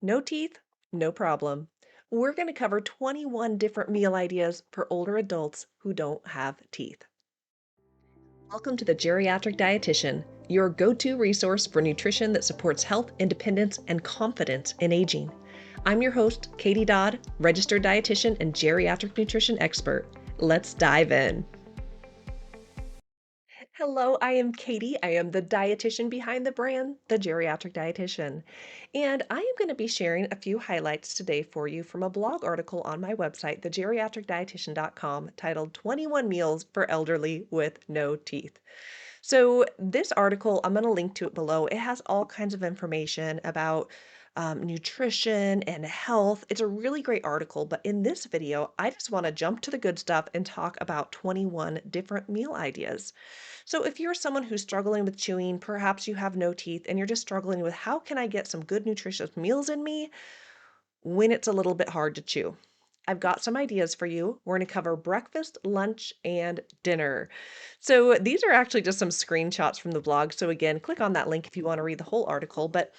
No teeth? No problem. We're going to cover 21 different meal ideas for older adults who don't have teeth. Welcome to the Geriatric Dietitian, your go to resource for nutrition that supports health, independence, and confidence in aging. I'm your host, Katie Dodd, registered dietitian and geriatric nutrition expert. Let's dive in. Hello, I am Katie. I am the dietitian behind the brand, the Geriatric Dietitian. And I am going to be sharing a few highlights today for you from a blog article on my website, thegeriatricdietitian.com, titled 21 Meals for Elderly with No Teeth. So, this article, I'm going to link to it below. It has all kinds of information about nutrition and health. It's a really great article, but in this video, I just want to jump to the good stuff and talk about 21 different meal ideas. So, if you're someone who's struggling with chewing, perhaps you have no teeth and you're just struggling with how can I get some good nutritious meals in me when it's a little bit hard to chew? I've got some ideas for you. We're going to cover breakfast, lunch, and dinner. So these are actually just some screenshots from the blog. So again, click on that link if you want to read the whole article. But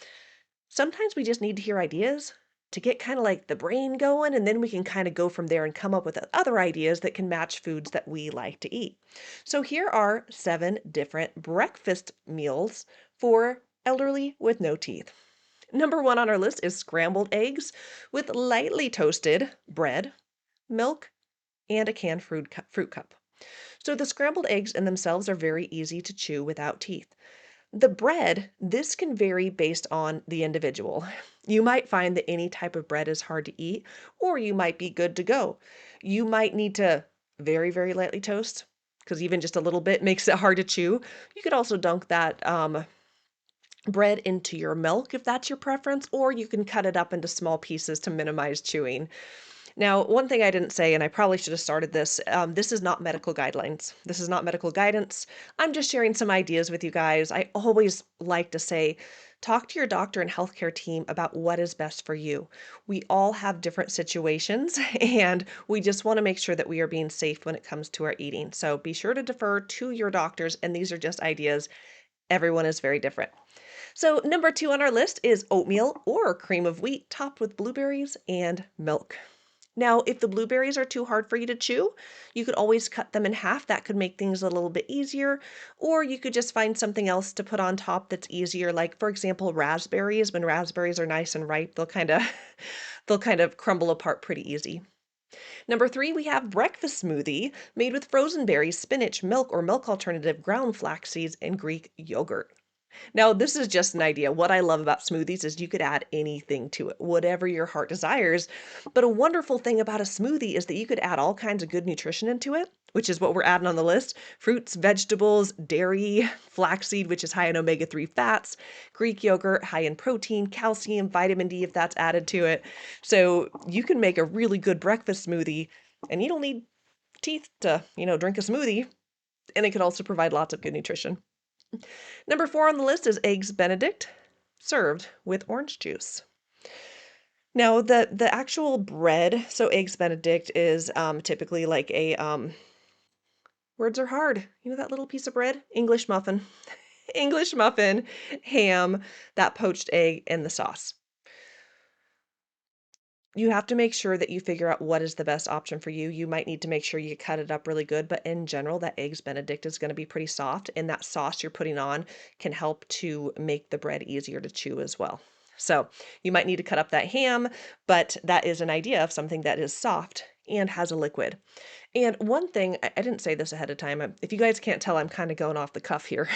sometimes we just need to hear ideas to get kind of like the brain going, and then we can kind of go from there and come up with other ideas that can match foods that we like to eat. So here are 7 different breakfast meals for elderly with no teeth. Number 1 on our list is scrambled eggs with lightly toasted bread, milk, and a canned fruit cup. So the scrambled eggs in themselves are very easy to chew without teeth. The bread, this can vary based on the individual. You might find that any type of bread is hard to eat, or you might be good to go. You might need to very, very lightly toast, because even just a little bit makes it hard to chew. You could also dunk that bread into your milk if that's your preference, or you can cut it up into small pieces to minimize chewing. Now, one thing I didn't say, and I probably should have started this, this is not medical guidelines. This is not medical guidance. I'm just sharing some ideas with you guys. I always like to say, talk to your doctor and healthcare team about what is best for you. We all have different situations, and we just want to make sure that we are being safe when it comes to our eating. So be sure to defer to your doctors, and these are just ideas. Everyone is very different. So, number 2 on our list is oatmeal or cream of wheat topped with blueberries and milk. Now, if the blueberries are too hard for you to chew, you could always cut them in half. That could make things a little bit easier. Or you could just find something else to put on top that's easier, like for example, raspberries. When raspberries are nice and ripe, they'll kind of they'll kind of crumble apart pretty easy. Number 3, we have breakfast smoothie made with frozen berries, spinach, milk or milk alternative, ground flax seeds, and Greek yogurt. Now, this is just an idea. What I love about smoothies is you could add anything to it, whatever your heart desires. But a wonderful thing about a smoothie is that you could add all kinds of good nutrition into it, which is what we're adding on the list. Fruits, vegetables, dairy, flaxseed, which is high in omega-3 fats, Greek yogurt, high in protein, calcium, vitamin D, if that's added to it. So you can make a really good breakfast smoothie, and you don't need teeth to, drink a smoothie. And it could also provide lots of good nutrition. Number 4 on the list is Eggs Benedict, served with orange juice. Now, the actual bread, so Eggs Benedict is typically like a, words are hard. You know that little piece of bread? English muffin. English muffin, ham, that poached egg, and the sauce. You have to make sure that you figure out what is the best option for you. You might need to make sure you cut it up really good, but in general, that Eggs Benedict is going to be pretty soft, and that sauce you're putting on can help to make the bread easier to chew as well. So you might need to cut up that ham, but that is an idea of something that is soft and has a liquid. And one thing, I didn't say this ahead of time. If you guys can't tell, I'm kind of going off the cuff here.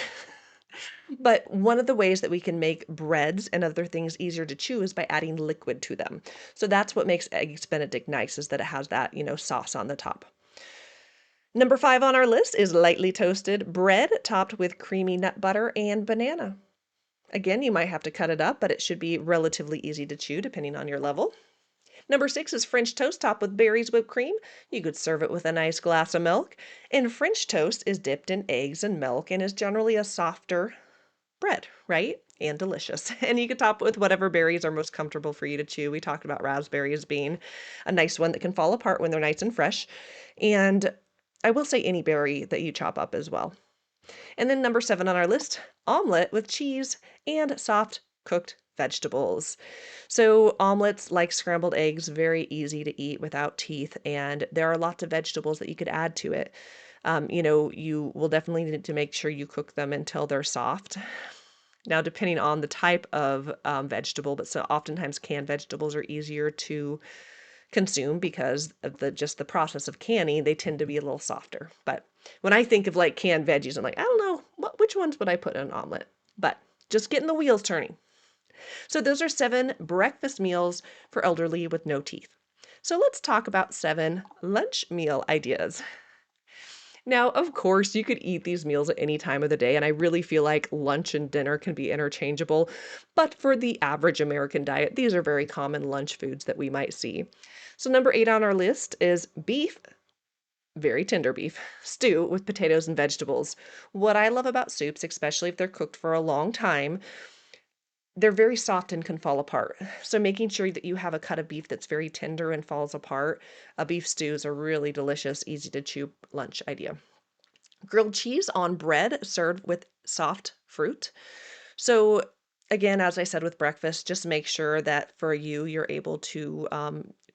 But one of the ways that we can make breads and other things easier to chew is by adding liquid to them. So that's what makes Eggs Benedict nice, is that it has that, sauce on the top. Number 5 on our list is lightly toasted bread topped with creamy nut butter and banana. Again, you might have to cut it up, but it should be relatively easy to chew depending on your level. Number 6 is French toast topped with berries, whipped cream. You could serve it with a nice glass of milk. And French toast is dipped in eggs and milk and is generally a softer bread, right? And delicious. And you could top it with whatever berries are most comfortable for you to chew. We talked about raspberries being a nice one that can fall apart when they're nice and fresh. And I will say any berry that you chop up as well. And then number 7 on our list, omelet with cheese and soft cooked vegetables. So omelets, like scrambled eggs, very easy to eat without teeth, and there are lots of vegetables that you could add to it. You will definitely need to make sure you cook them until they're soft. Now, depending on the type of vegetable, but so oftentimes canned vegetables are easier to consume because of the process of canning. They tend to be a little softer. But when I think of like canned veggies, I'm like, I don't know which ones would I put in an omelet. But just getting the wheels turning. So those are 7 breakfast meals for elderly with no teeth. So let's talk about 7 lunch meal ideas. Now, of course, you could eat these meals at any time of the day, and I really feel like lunch and dinner can be interchangeable. But for the average American diet, these are very common lunch foods that we might see. So, number 8 on our list is beef, very tender beef, stew with potatoes and vegetables. What I love about soups, especially if they're cooked for a long time, they're very soft and can fall apart. So, making sure that you have a cut of beef that's very tender and falls apart. A beef stew is a really delicious, easy to chew lunch idea. Grilled cheese on bread served with soft fruit. So, again, as I said with breakfast, just make sure that for you, you're able to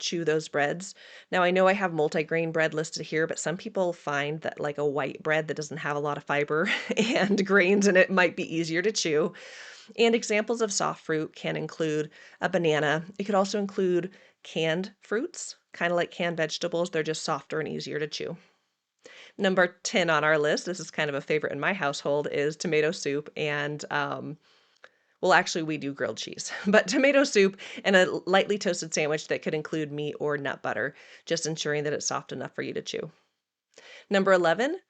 chew those breads. Now, I know I have multigrain bread listed here, but some people find that like a white bread that doesn't have a lot of fiber and grains in it might be easier to chew. And examples of soft fruit can include a banana. It could also include canned fruits, kind of like canned vegetables. They're just softer and easier to chew. Number 10 on our list, this is kind of a favorite in my household, is tomato soup and, well, actually, we do grilled cheese, but tomato soup and a lightly toasted sandwich that could include meat or nut butter, just ensuring that it's soft enough for you to chew. Number 11,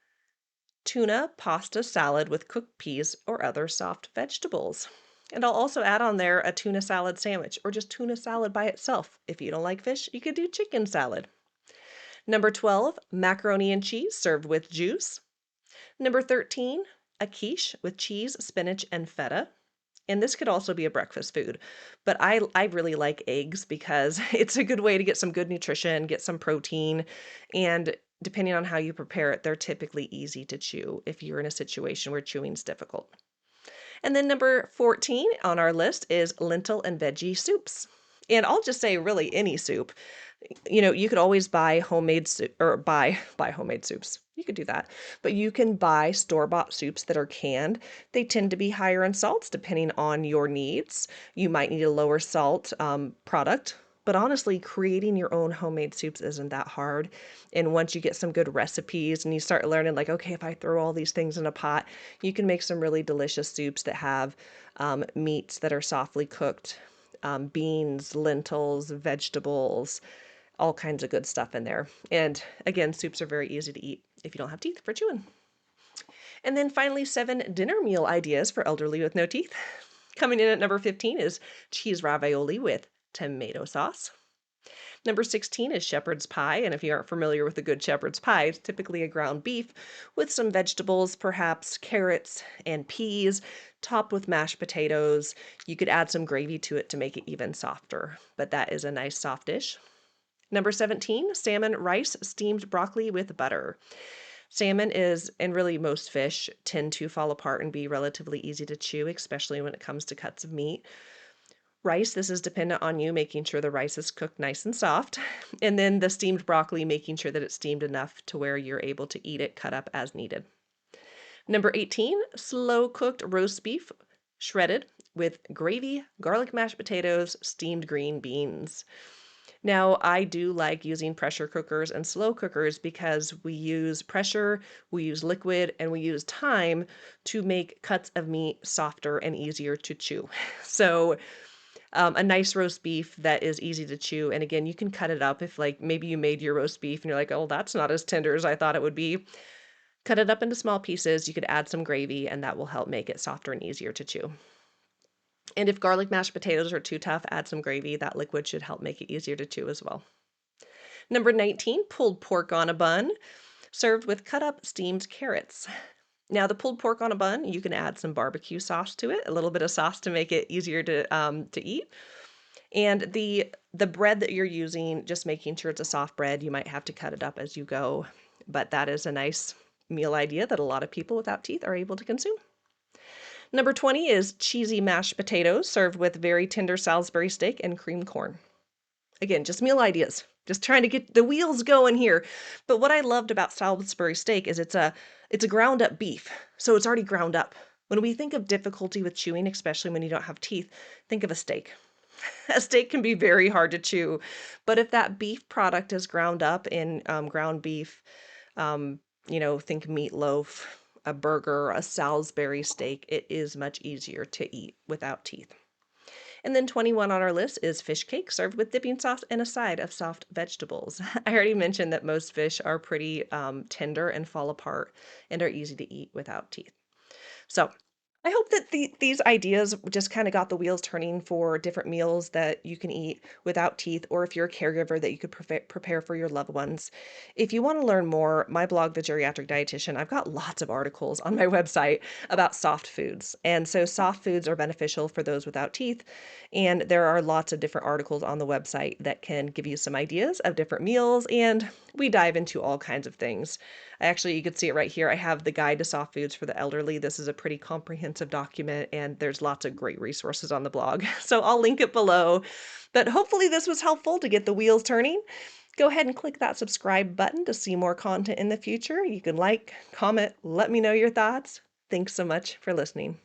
tuna pasta salad with cooked peas or other soft vegetables. And I'll also add on there a tuna salad sandwich or just tuna salad by itself. If you don't like fish, you could do chicken salad. Number 12, macaroni and cheese served with juice. Number 13, a quiche with cheese, spinach, and feta. And this could also be a breakfast food, but I really like eggs because it's a good way to get some good nutrition, get some protein, and depending on how you prepare it, they're typically easy to chew if you're in a situation where chewing's difficult. And then number 14 on our list is lentil and veggie soups. And I'll just say really any soup. You could always buy homemade soup or buy homemade soups. You could do that. But you can buy store-bought soups that are canned. They tend to be higher in salts depending on your needs. You might need a lower salt product. But honestly, creating your own homemade soups isn't that hard. And once you get some good recipes and you start learning, like, okay, if I throw all these things in a pot, you can make some really delicious soups that have meats that are softly cooked, beans, lentils, vegetables, all kinds of good stuff in there. And again, soups are very easy to eat if you don't have teeth for chewing. And then finally, 7 dinner meal ideas for elderly with no teeth. Coming in at number 15 is cheese ravioli with tomato sauce. Number 16 is shepherd's pie, and if you aren't familiar with a good shepherd's pie, it's typically a ground beef with some vegetables, perhaps carrots and peas, topped with mashed potatoes. You could add some gravy to it to make it even softer, but that is a nice soft dish. Number 17, salmon rice steamed broccoli with butter. Salmon is, and really most fish, tend to fall apart and be relatively easy to chew, especially when it comes to cuts of meat. Rice, this is dependent on you making sure the rice is cooked nice and soft. And then the steamed broccoli, making sure that it's steamed enough to where you're able to eat it cut up as needed. Number 18, slow cooked roast beef, shredded with gravy, garlic mashed potatoes, steamed green beans. Now, I do like using pressure cookers and slow cookers because we use pressure, we use liquid, and we use time to make cuts of meat softer and easier to chew. So, a nice roast beef that is easy to chew. And again, you can cut it up if like maybe you made your roast beef and you're like, oh, that's not as tender as I thought it would be. Cut it up into small pieces. You could add some gravy and that will help make it softer and easier to chew. And if garlic mashed potatoes are too tough, add some gravy. That liquid should help make it easier to chew as well. Number 19, pulled pork on a bun, served with cut up steamed carrots. Now, the pulled pork on a bun, you can add some barbecue sauce to it, a little bit of sauce to make it easier to eat. And the bread that you're using, just making sure it's a soft bread. You might have to cut it up as you go, but that is a nice meal idea that a lot of people without teeth are able to consume. Number 20 is cheesy mashed potatoes served with very tender Salisbury steak and creamed corn. Again, just meal ideas. Just trying to get the wheels going here. But what I loved about Salisbury steak is it's a ground up beef. So it's already ground up. When we think of difficulty with chewing, especially when you don't have teeth, think of a steak. A steak can be very hard to chew, but if that beef product is ground up in ground beef, um, think meatloaf, a burger, a Salisbury steak, it is much easier to eat without teeth. And then 21 on our list is fish cake served with dipping sauce and a side of soft vegetables. I already mentioned that most fish are pretty tender and fall apart and are easy to eat without teeth. So I hope that these ideas just kind of got the wheels turning for different meals that you can eat without teeth, or if you're a caregiver, that you could prepare for your loved ones. If you want to learn more, my blog, The Geriatric Dietitian, I've got lots of articles on my website about soft foods. And so soft foods are beneficial for those without teeth. And there are lots of different articles on the website that can give you some ideas of different meals. And we dive into all kinds of things. Actually, you can see it right here. I have the Guide to Soft Foods for the Elderly. This is a pretty comprehensive document, and there's lots of great resources on the blog. So I'll link it below. But hopefully this was helpful to get the wheels turning. Go ahead and click that subscribe button to see more content in the future. You can like, comment, let me know your thoughts. Thanks so much for listening.